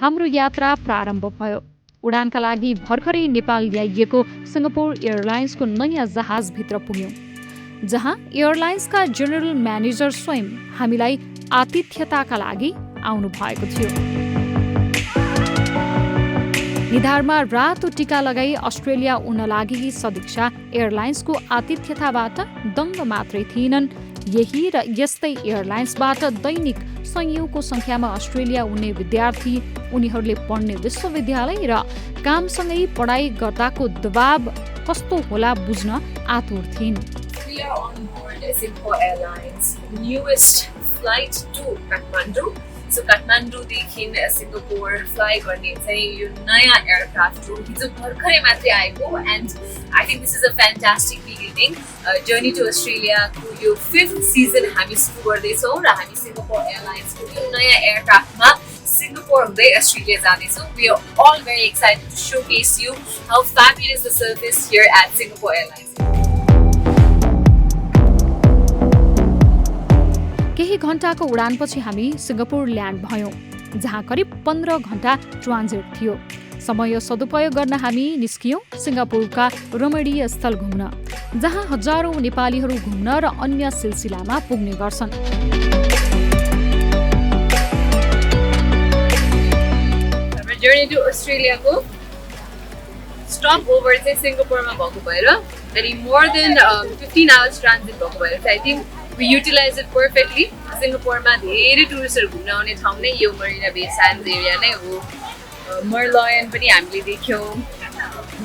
हाम्रो यात्रा प्रारम्भ भयो। उडानका लागि भर्खरै नेपाल ल्याइएको सिङ्गापुर एयरलाइन्सको नयाँ जहाजभित्र पुग्यौँ, जहाँ एयरलाइन्सका जनरल म्यानेजर स्वयं हामीलाई आतिथ्यताका लागि आउनु भएको थियो। निधारमा रातो टीका लगाई अस्ट्रेलिया उड्न लागेकी सदिक्षा एयरलाइन्सको आतिथ्यताबाट दङ्ग मात्रै थिएनन्। यही र यस्तै एयरलाइन्सबाट दैनिक सयौंको संख्यामा अस्ट्रेलिया उड्ने विद्यार्थी, उनीहरूले पढ्ने विश्वविद्यालय र कामसँगै पढाइ गर्दाको दबाव कस्तो होला बुझ्न आतुर थिइन्। We are on board Singapore Airlines newest flight to Kathmandu. So काठमाडौँदेखि सिङ्गापुर फ्लाइ गर्ने चाहिँ यो नयाँ एयरक्राफ्ट हो, हिजो भर्खरै मात्रै आएको। And I think this is a fantastic beginning. Journey to अस्ट्रेलियाको यो 5th सिजन हामी सुरु गर्दैछौँ र हामी सिङ्गापुर एयरलाइन्सको यो नयाँ एयरक्राफ्टमा सिङ्गापुर हुँदै अस्ट्रेलिया जाँदैछौँ। We are all very excited to showcase you how fabulous the service here at Singapore airlines. केही घण्टाको उडानपछि हामी सिङ्गापुर ल्यान्ड भयौँ, जहाँ करिब 15 घण्टा ट्रान्जिट थियो। समय सदुपयोग गर्न हामी निस्कियौँ सिङ्गापुरका रमणीय स्थल घुम्न, जहाँ हजारौँ नेपालीहरू घुम्न र अन्य सिलसिलामा पुग्ने गर्छन्। जर्नी टु अस्ट्रेलियाको स्टप ओभर चाहिँ सिङ्गापुरमा भएको भएर अनि मोर देन 15 आवर्स ट्रान्जिट भएको भएर चाहिँ I think we utilize it perfectly. सिङ्गापुरमा धेरै टुरिस्टहरू घुम्न आउने ठाउँ नै यो मरिना बे स्यान्ड्स एरिया नै हो। मर्लायन पनि हामीले देख्यौँ।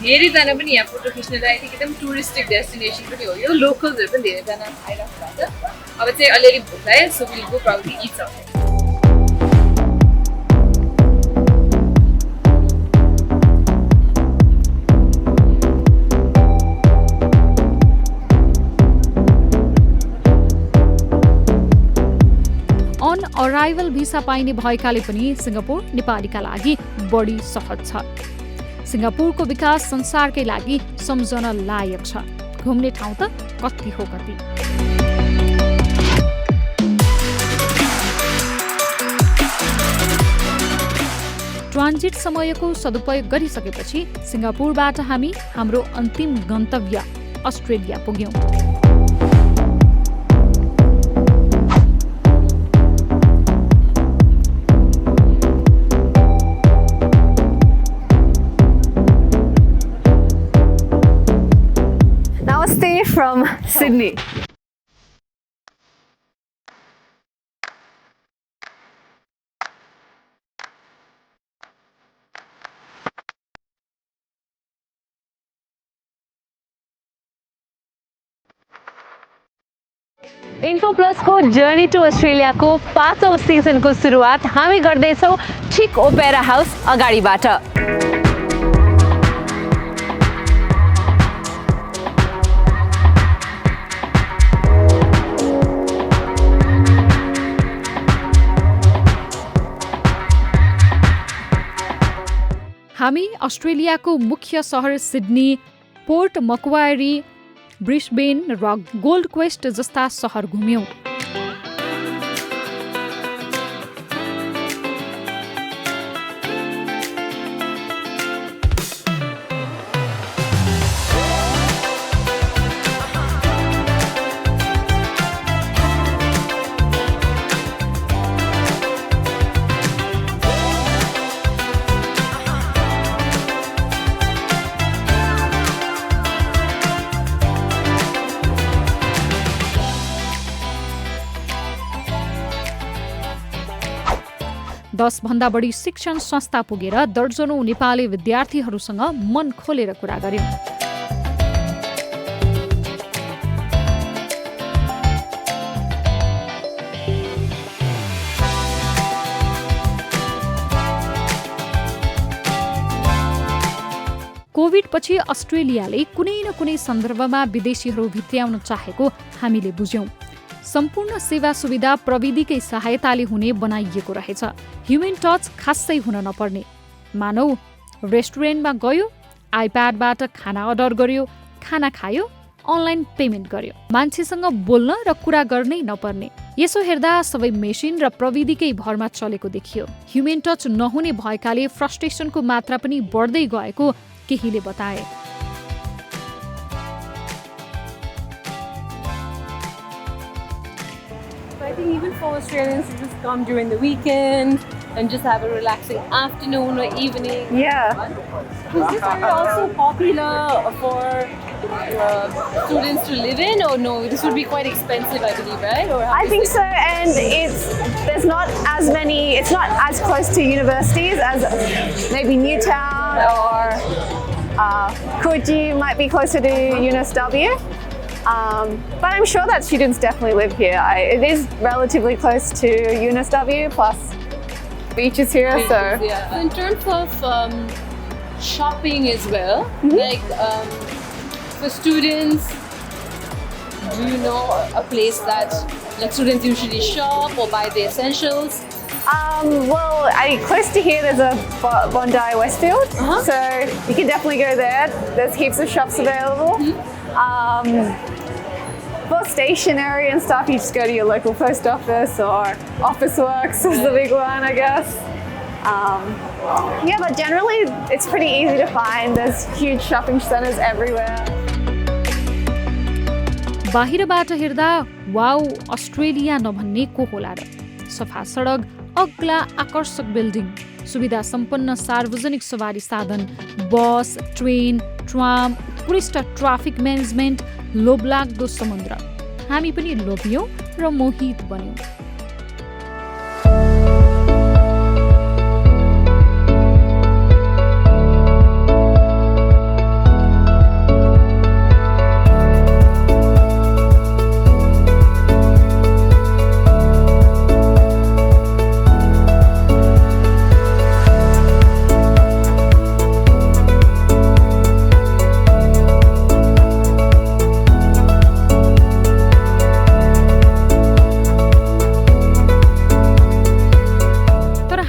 धेरैजना पनि यहाँ फोटो खिच्नलाई आई थिङ्क एकदम टुरिस्टिक डेस्टिनेसन पनि हो यो। लोकल्सहरू पनि धेरैजना आइरहेको भएको छ। अब चाहिँ अलिअलि भोक लाग्यो, so will go proudly it something. Arrival visa पाइने भएकाले पनि सिङ्गापुर नेपालीका लागि बढी सहज छ। सिङ्गापुरको विकास संसारकै लागि सम्झन लायक छ। घुम्ने ठाउँ त कति हो कति। ट्रान्जिट समयको सदुपयोग गरिसकेपछि सिङ्गापुरबाट हामी हाम्रो अन्तिम गन्तव्य अस्ट्रेलिया पुग्यौँ। From Sydney. इन्फो प्लसको जर्नी टु अस्ट्रेलियाको 5औं सिजनको सुरुवात हामी गर्दैछौँ ठिक ओपेरा हाउस अगाडिबाट। हामी अस्ट्रेलियाको मुख्य सहर सिडनी, पोर्ट मक्वारी, ब्रिस्बेन र गोल्ड कोस्ट जस्ता सहर घुम्यौँ। दस भन्दा बढी शिक्षण संस्था पुगेर दर्जनौं नेपाली विद्यार्थीहरूसँग मन खोलेर कुरा गर्यौं। कोभिड पछि अस्ट्रेलियाले कुनै न कुनै सन्दर्भमा विदेशीहरू भित्र्याउन चाहेको हामीले बुझ्यौं। सम्पूर्ण सेवा सुविधा प्रविधिकै सहायताले हुने बनाइएको रहेछ। ह्युमन टच खासै हुन नपर्ने। मानौ रेस्टुरेन्टमा गयो, आइप्याडबाट खाना अर्डर गर्यो, खाना खायो, अनलाइन पेमेन्ट गर्यो। मान्छेसँग बोल्न र कुरा गर्नै नपर्ने। यसो हेर्दा सबै मेसिन र प्रविधिकै भरमा चलेको देखियो। ह्युमन टच नहुने भएकाले फ्रस्ट्रेसनको मात्रा पनि बढ्दै गएको केहीले बताए। I think even for Australians to just come during the weekend and just have a relaxing afternoon or evening. Yeah. Is this area also popular for students to live in, or no? This would be quite expensive, I believe, right? Or I think so, and there's not as many. It's not as close to universities as maybe Newtown or Coogee might be closer to UNSW. But I'm sure that students definitely live here. It is relatively close to UNSW, plus beaches here. So yeah. In terms of shopping as well, like for students, do you know a place that like students usually shop or buy the essentials? well, close to here there's a Bondi Westfield, so you can definitely go there. There's heaps of shops available. For stationery and stuff, you just go to your local post office, or Office Works is the big one, I guess. Yeah, but generally it's pretty easy to find. There's huge shopping centers everywhere. बाहिरबाट हेर्दा wow Australia नभन्ने को होला र। सफा सडक, अग्ला आकर्षक building, सुविधा सम्पन्न सार्वजनिक सवारी साधन, बस, ट्रेन, ट्राम, उत्कृष्ट ट्राफिक म्यानेजमेन्ट, लोभलाग्दो समुद्र। हामी पनि लोभियौँ र मोहित बन्यौँ।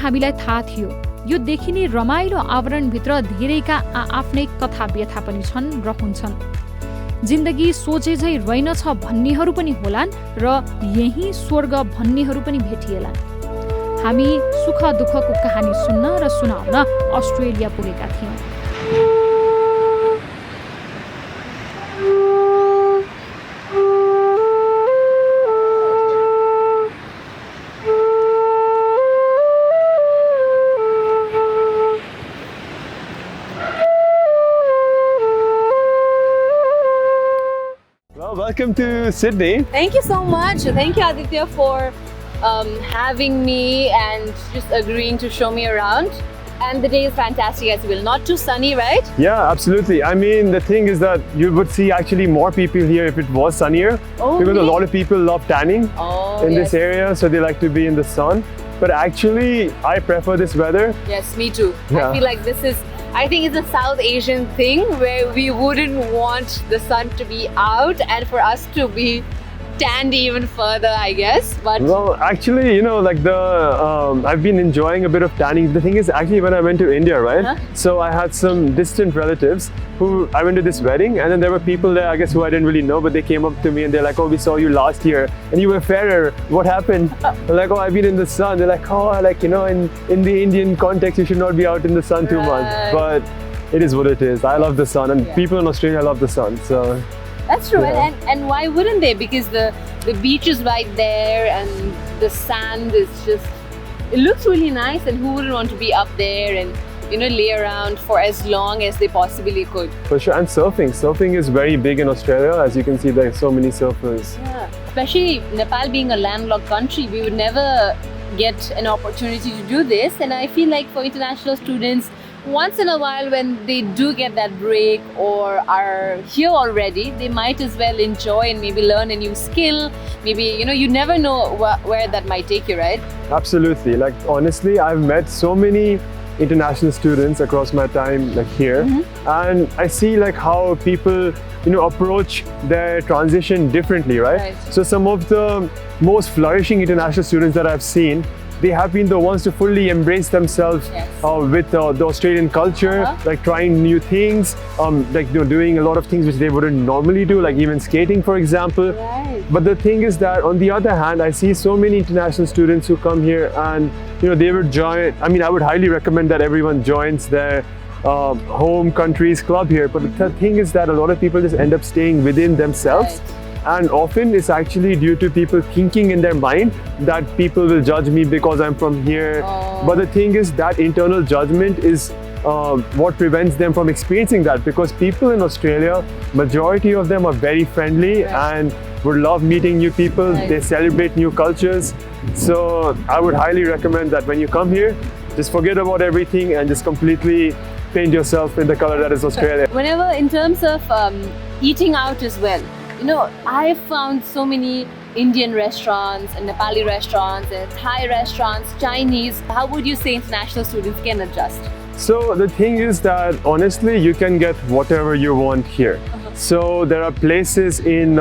हामीलाई थाहा थियो यो देखिने रमाइलो आवरणभित्र धेरैका आफ्नै कथा व्यथा पनि छन् र हुन्छन्। जिन्दगी सोझे झै रहेनछ भन्नेहरू पनि होलान् र यही स्वर्ग भन्नेहरू पनि भेटिएलान्। हामी सुख दुःखको कहानी सुन्न र सुनाउन अस्ट्रेलिया पुगेका थियौँ। Welcome to Sydney. Thank you so much. Thank you, Aditya, for having me and just agreeing to show me around. And the day is fantastic as well. Not too sunny, right? Yeah, absolutely. I mean, the thing is that you would see actually more people here if it was sunnier. Oh, because really? a lot of people love tanning in yes. this area, so they like to be in the sun. But actually, I prefer this weather. Yes, me too. Yeah. I feel like I think it's a South Asian thing where we wouldn't want the sun to be out and for us to be tanned even further, I guess. But Well, actually, you know, like I've been enjoying a bit of tanning. The thing is, actually, when I went to India, right? So I had some distant relatives who I went to this wedding, and then there were people there, I guess, who I didn't really know, but they came up to me and they're like, "Oh, we saw you last year, and you were fairer. What happened?" I'm like, "Oh, I've been in the sun." They're like, "Oh, like you know, in the Indian context, you should not be out in the sun too much." But it is what it is. I love the sun, and people in Australia love the sun. So. that's true. Yeah. And why wouldn't they? Because the beach is right there and the sand is just, it looks really nice, and who wouldn't want to be up there and lay around for as long as they possibly could. For sure, and surfing is very big in Australia. As you can see, there are so many surfers. Yeah. Especially Nepal being a landlocked country, we would never get an opportunity to do this, and I feel like for international students, once in a while when they do get that break or are here already, they might as well enjoy and maybe learn a new skill. Maybe, you never know where that might take you, right? Absolutely. Like honestly, I've met so many international students across my time like here, and I see like how people approach their transition differently, right? So some of the most flourishing international students that I've seen they have been the ones to fully embrace themselves Yes. with the Australian culture, like trying new things, like doing a lot of things which they wouldn't normally do, like even skating, for example. Right. But the thing is that on the other hand, I see so many international students who come here and they would join. I mean, I would highly recommend that everyone joins their home country's club here. But the thing is that a lot of people just end up staying within themselves. Right. And often it's actually due to people thinking in their mind that people will judge me because I'm from here. But the thing is that internal judgment is what prevents them from experiencing that, because people in Australia, majority of them are very friendly and would love meeting new people. They celebrate new cultures. So I would highly recommend that when you come here, just forget about everything and just completely paint yourself in the color that is Australia. Whenever in terms of eating out as well, I've found so many Indian restaurants and Nepali restaurants and Thai restaurants, Chinese. How would you say international students can adjust? So the thing is that honestly, you can get whatever you want here. So there are places in,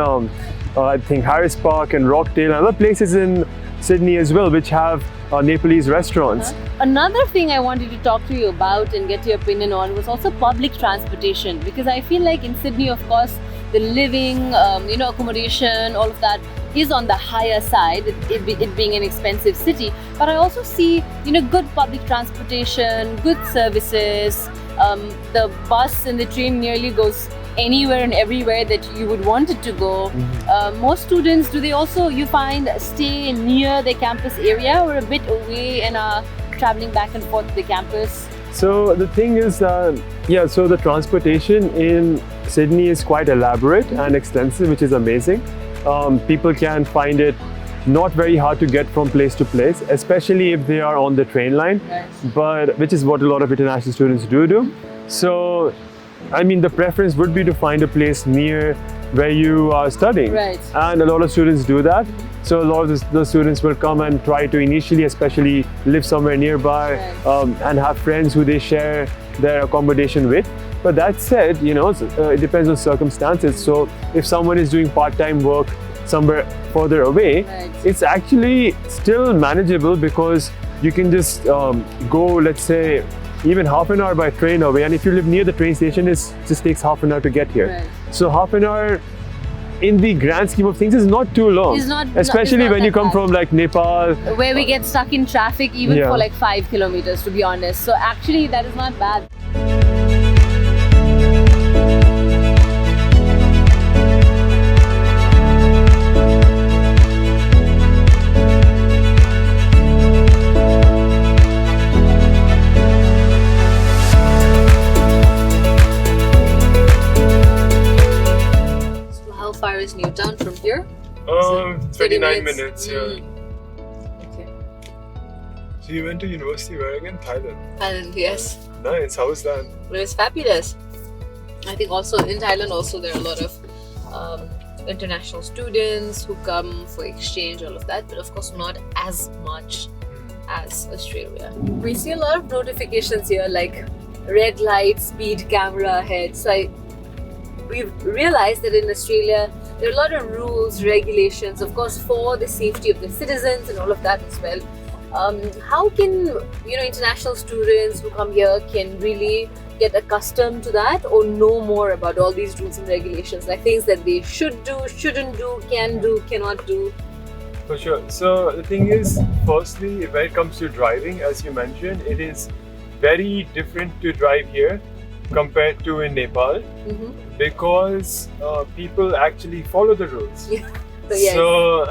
I think Harris Park and Rockdale, and other places in Sydney as well, which have Nepalese restaurants. Another thing I wanted to talk to you about and get your opinion on was also public transportation, because I feel like in Sydney, of course, the living, accommodation, all of that is on the higher side, it being an expensive city. But I also see, good public transportation, good services. The bus and the train nearly goes anywhere and everywhere that you would want it to go. Most students, do they also, you find, stay near the campus area or a bit away and are traveling back and forth to the campus? So the thing is, so the transportation in Sydney is quite elaborate and extensive, which is amazing. People can find it not very hard to get from place to place, especially if they are on the train line, but which is what a lot of international students do. So, I mean, the preference would be to find a place near where you are studying. Right. And a lot of students do that. So a lot of the students will come and try to initially, especially live somewhere nearby, and have friends who they share their accommodation with. But that said, it depends on circumstances. So if someone is doing part-time work somewhere further away, it's actually still manageable, because you can just go, let's say, even half an hour by train away. And if you live near the train station, it just takes half an hour to get here. So half an hour in the grand scheme of things is not too long. Especially when you come from like Nepal. Where we get stuck in traffic even for like 5 kilometers, to be honest. So actually that is not bad. Is Newtown from here? 29 minutes, yeah. Okay. So you went to university where again? Thailand? Thailand, yes. Nice, how was that? It was fabulous. I think also in Thailand also there are a lot of international students who come for exchange, all of that, but of course not as much as Australia. We see a lot of notifications here like red light, speed camera ahead. So we've realized that in Australia there are a lot of rules, regulations, of course, for the safety of the citizens and all of that as well. How can international students who come here can really get accustomed to that or know more about all these rules and regulations, like things that they should do, shouldn't do, can do, cannot do? For sure. So the thing is, firstly, when it comes to driving, as you mentioned, it is very different to drive here compared to in Nepal, because people actually follow the rules. So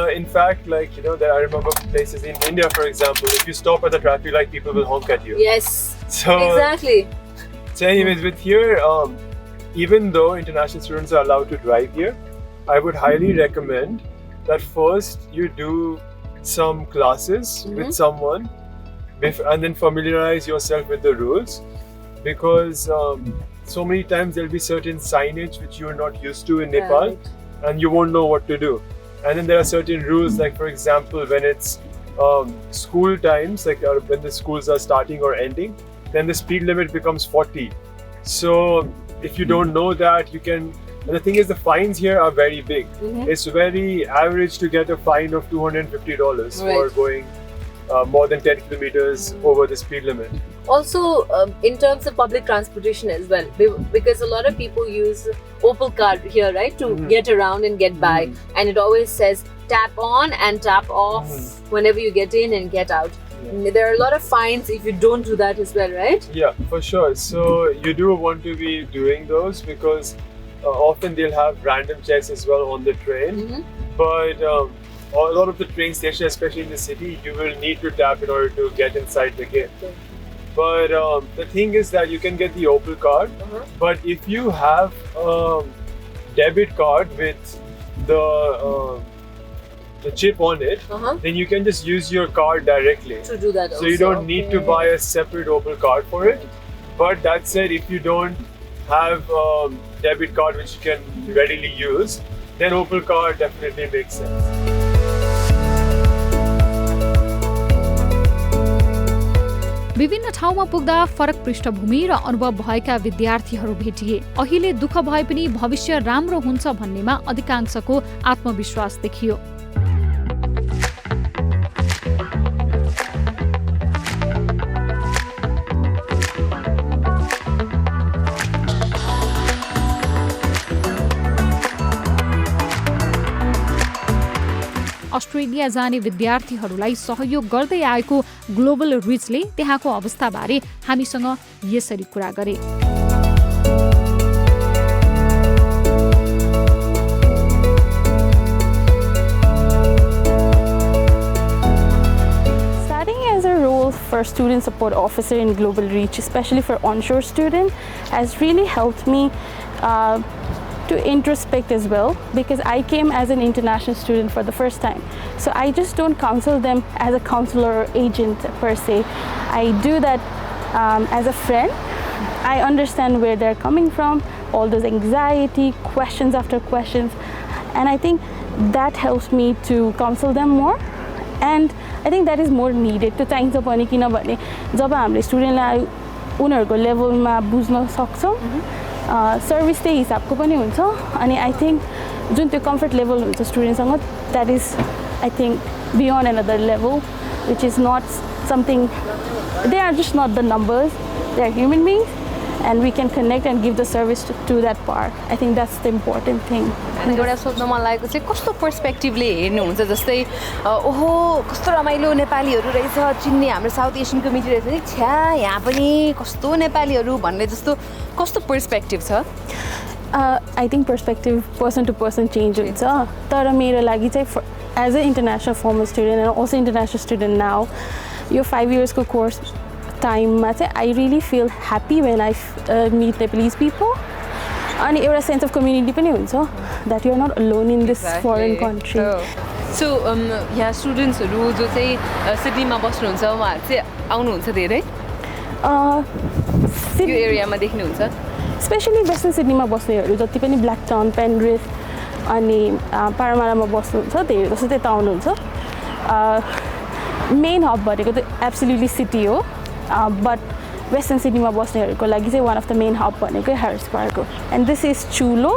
in fact, like I remember places in India, for example, if you stop at the traffic light, people will honk at you. Yes. So exactly. So anyways, with here, even though international students are allowed to drive here, I would highly recommend that first you do some classes with someone and then familiarize yourself with the rules, because so many times there'll be certain signage which you're not used to in Nepal, and you won't know what to do. And then there are certain rules, like for example, when it's school times, like when the schools are starting or ending, then the speed limit becomes 40. So if you don't know that, you can And the thing is, the fines here are very big. It's very average to get a fine of $250 for Right. going more than 10 kilometers over the speed limit. Also, in terms of public transportation as well, because a lot of people use Opal card here, right, to get around and get by, and it always says tap on and tap off whenever you get in and get out. There are a lot of fines if you don't do that as well, right? Yeah, for sure. So you do want to be doing those because often they'll have random checks as well on the train. But a lot of the train stations, especially in the city, you will need to tap in order to get inside the gate. But the thing is that you can get the Opal card, but if you have debit card with the chip on it, then you can just use your card directly. To do that, So you don't need to buy a separate Opal card for it. But that said, if you don't have debit card which you can readily use, then Opal card definitely makes sense. विभिन्न ठाउँमा पुग्दा फरक पृष्ठभूमि र अनुभव भएका विद्यार्थीहरू भेटिए। अहिले दुःख भए पनि भविष्य राम्रो हुन्छ भन्नेमा अधिकांशको आत्मविश्वास देखियो। अस्ट्रेलिया जाने विद्यार्थीहरूलाई सहयोग गर्दै आएको ग्लोबल रिचले त्यहाँको अवस्थाबारे हामीसँग यसरी कुरा गरे। Starting as a role for student support officer in Global Reach, especially for onshore students, has really helped me to introspect as well, because I came as an international student for the first time. So I just don't counsel them as a counselor or agent per se. I do that as a friend. I understand where they're coming from, all those anxiety, questions after questions, and I think that helps me to counsel them more. And I think that is more needed to चाहिन्छ पनि किनभने जब हामीले स्टुडेन्टलाई उनीहरूको लेभलमा बुझ्न सक्छौँ, service त्यही हिसाबको पनि हुन्छ अनि आई थिङ्क जुन त्यो कम्फर्ट लेभल हुन्छ स्टुडेन्टसँग, that is I think beyond another level which is not something, they are just not the numbers, they are human beings and we can connect and give the service to that part. I think that's the important thing. अनि एउटा सोध्न मन लागेको चाहिँ कस्तो पर्सपेक्टिभले हेर्नुहुन्छ, जस्तै ओहो कस्तो रमाइलो नेपालीहरू रहेछ, चिन्ने हाम्रो साउथ एसियन कम्युनिटी रहेछ नि, छ्या यहाँ पनि कस्तो नेपालीहरू भन्ने जस्तो कस्तो पर्सपेक्टिभ छ? I think perspective person to person change हुन्छ, तर मेरो लागि चाहिँ as an international former student and also international student now, yo 5 years को course टाइममा चाहिँ I really feel happy when I meet Nepalese people. अनि एउटा सेन्स अफ कम्युनिटी पनि हुन्छ, that you are not alone in this foreign country. So यहाँ स्टुडेन्ट्सहरू जो चाहिँ सिडनीमा बस्नुहुन्छ उहाँहरू चाहिँ आउनुहुन्छ धेरै यो एरियामा देख्नुहुन्छ? स्पेसली वेस्टर्न सिडनीमा बस्नेहरू जति पनि ब्ल्याक टाउन, पेनरिथ अनि पारामारामा बस्नुहुन्छ धेरै जस्तो त्यता आउनुहुन्छ। मेन हब भनेको त एब्सोल्युटली सिटी हो, बट वेस्टर्न सिडनीमा बस्नेहरूको लागि चाहिँ one of the main hub भनेको ह्यारिस पार्क हो। And this is Chulo,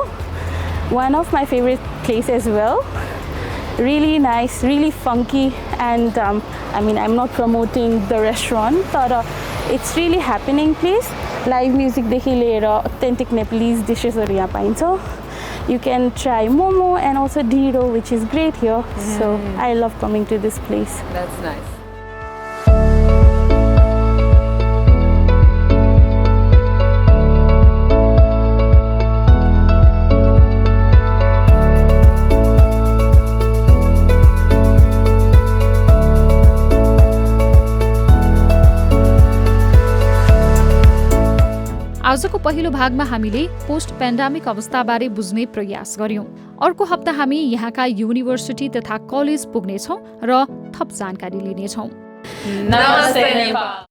one of my favourite place as well, really nice, really funky, and I mean, I'm not promoting the restaurant, but it's really happening place. Live music देखि लिएर authentic Nepalese dishesहरू यहाँ पाइन्छ. You can try momo and also dhiro, which is great here. So I love coming to this place. That's nice. आजको पहिलो भागमा हामीले post pandemic अवस्थाबारे बुझ्ने प्रयास गर्यौं। अर्को हप्ता हामी यहाँका युनिभर्सिटी तथा कलेज पुग्नेछौं र थप जानकारी लिनेछौं। नमस्ते नेपाल।